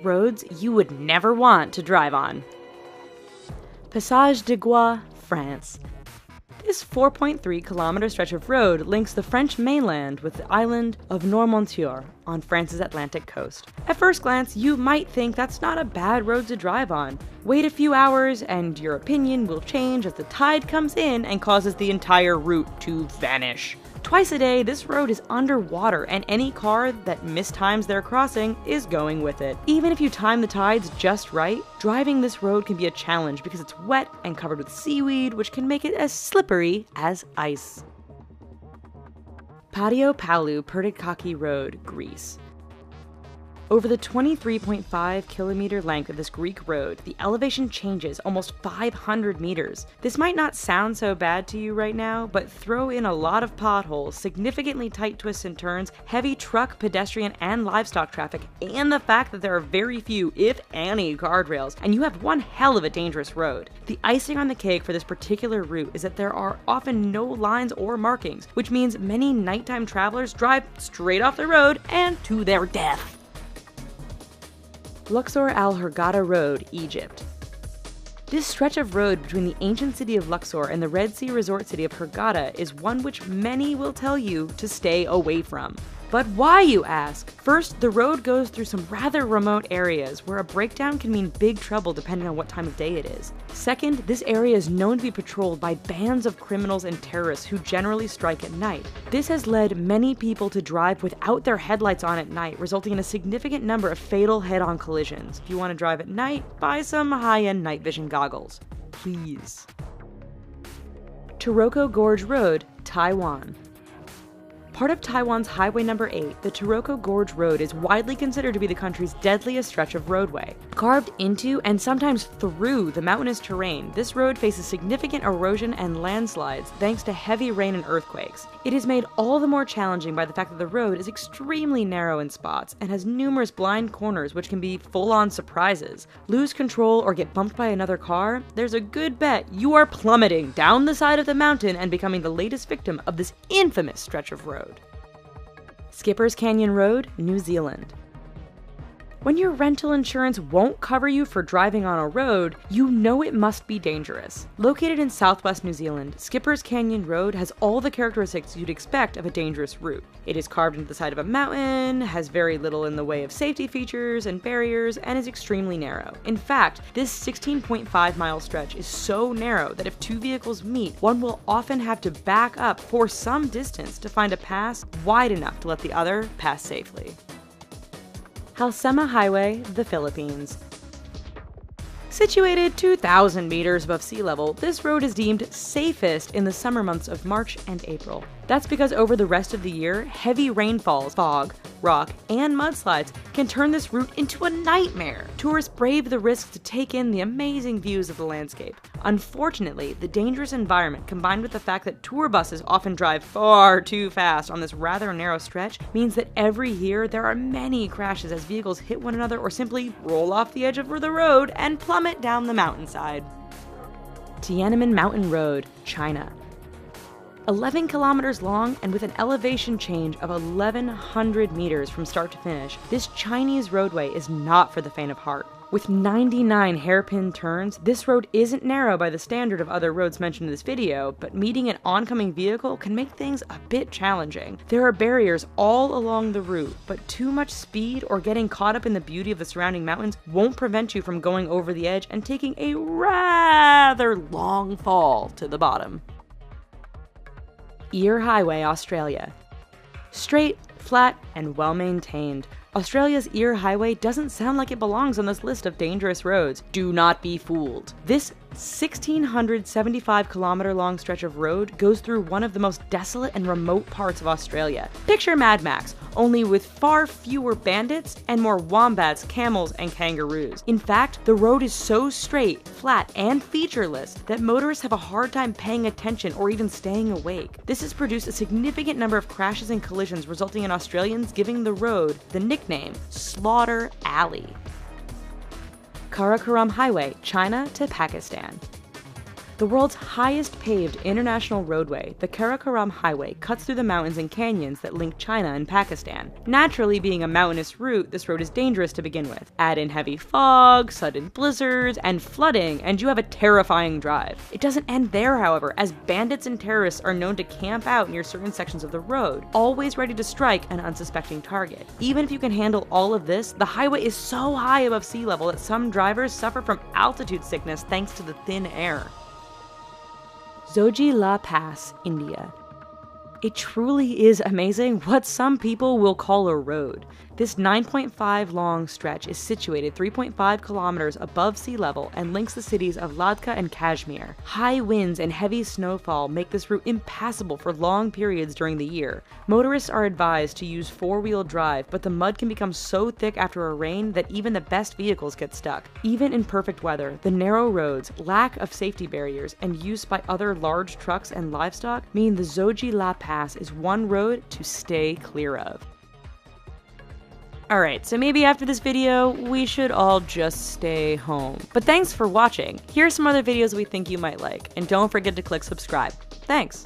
roads you would never want to drive on. Passage de Gois, France. This 4.3-kilometer stretch of road links the French mainland with the island of Noirmoutier on France's Atlantic coast. At first glance, you might think that's not a bad road to drive on. Wait a few hours and your opinion will change as the tide comes in and causes the entire route to vanish. Twice a day, this road is underwater, and any car that mistimes their crossing is going with it. Even if you time the tides just right, driving this road can be a challenge because it's wet and covered with seaweed, which can make it as slippery as ice. Patio Palu Pertikachi Road, Greece. Over the 23.5-kilometer length of this Greek road, the elevation changes almost 500 meters. This might not sound so bad to you right now, but throw in a lot of potholes, significantly tight twists and turns, heavy truck, pedestrian, and livestock traffic, and the fact that there are very few, if any, guardrails, and you have one hell of a dangerous road. The icing on the cake for this particular route is that there are often no lines or markings, which means many nighttime travelers drive straight off the road and to their death. Luxor Al Hurghada Road, Egypt. This stretch of road between the ancient city of Luxor and the Red Sea resort city of Hurghada is one which many will tell you to stay away from. But why, you ask? First, the road goes through some rather remote areas where a breakdown can mean big trouble depending on what time of day it is. Second, this area is known to be patrolled by bands of criminals and terrorists who generally strike at night. This has led many people to drive without their headlights on at night, resulting in a significant number of fatal head-on collisions. If you want to drive at night, buy some high-end night vision goggles. Please. Taroko Gorge Road, Taiwan. Part of Taiwan's Highway Number 8, the Taroko Gorge Road is widely considered to be the country's deadliest stretch of roadway. Carved into and sometimes through the mountainous terrain, this road faces significant erosion and landslides thanks to heavy rain and earthquakes. It is made all the more challenging by the fact that the road is extremely narrow in spots and has numerous blind corners which can be full-on surprises. Lose control or get bumped by another car? There's a good bet you are plummeting down the side of the mountain and becoming the latest victim of this infamous stretch of road. Skipper's Canyon Road, New Zealand. When your rental insurance won't cover you for driving on a road, you know it must be dangerous. Located in southwest New Zealand, Skipper's Canyon Road has all the characteristics you'd expect of a dangerous route. It is carved into the side of a mountain, has very little in the way of safety features and barriers, and is extremely narrow. In fact, this 16.5-mile stretch is so narrow that if two vehicles meet, one will often have to back up for some distance to find a pass wide enough to let the other pass safely. Halsema Highway, the Philippines. Situated 2,000 meters above sea level, this road is deemed safest in the summer months of March and April. That's because over the rest of the year, heavy rainfalls, fog, rock, and mudslides can turn this route into a nightmare. Tourists brave the risk to take in the amazing views of the landscape. Unfortunately, the dangerous environment combined with the fact that tour buses often drive far too fast on this rather narrow stretch means that every year there are many crashes as vehicles hit one another or simply roll off the edge of the road and plummet down the mountainside. Tiananmen Mountain Road, China. 11 kilometers long and with an elevation change of 1,100 meters from start to finish, this Chinese roadway is not for the faint of heart. With 99 hairpin turns, this road isn't narrow by the standard of other roads mentioned in this video, but meeting an oncoming vehicle can make things a bit challenging. There are barriers all along the route, but too much speed or getting caught up in the beauty of the surrounding mountains won't prevent you from going over the edge and taking a rather long fall to the bottom. Eyre Highway, Australia. Straight, flat, and well-maintained, Australia's Eyre Highway doesn't sound like it belongs on this list of dangerous roads. Do not be fooled. This 1,675-kilometer long stretch of road goes through one of the most desolate and remote parts of Australia. Picture Mad Max, only with far fewer bandits and more wombats, camels, and kangaroos. In fact, the road is so straight, flat, and featureless that motorists have a hard time paying attention or even staying awake. This has produced a significant number of crashes and collisions, resulting in Australians giving the road the nickname Slaughter Alley. Karakoram Highway, China to Pakistan. The world's highest paved international roadway, the Karakoram Highway, cuts through the mountains and canyons that link China and Pakistan. Naturally, being a mountainous route, this road is dangerous to begin with. Add in heavy fog, sudden blizzards, and flooding, and you have a terrifying drive. It doesn't end there, however, as bandits and terrorists are known to camp out near certain sections of the road, always ready to strike an unsuspecting target. Even if you can handle all of this, the highway is so high above sea level that some drivers suffer from altitude sickness thanks to the thin air. Zoji Pass, India. It truly is amazing what some people will call a road. This 9.5 long stretch is situated 3.5 kilometers above sea level and links the cities of Ladakh and Kashmir. High winds and heavy snowfall make this route impassable for long periods during the year. Motorists are advised to use four-wheel drive, but the mud can become so thick after a rain that even the best vehicles get stuck. Even in perfect weather, the narrow roads, lack of safety barriers, and use by other large trucks and livestock mean the Zoji Pass is one road to stay clear of. Alright, so maybe after this video, we should all just stay home. But thanks for watching. Here are some other videos we think you might like, and don't forget to click subscribe. Thanks!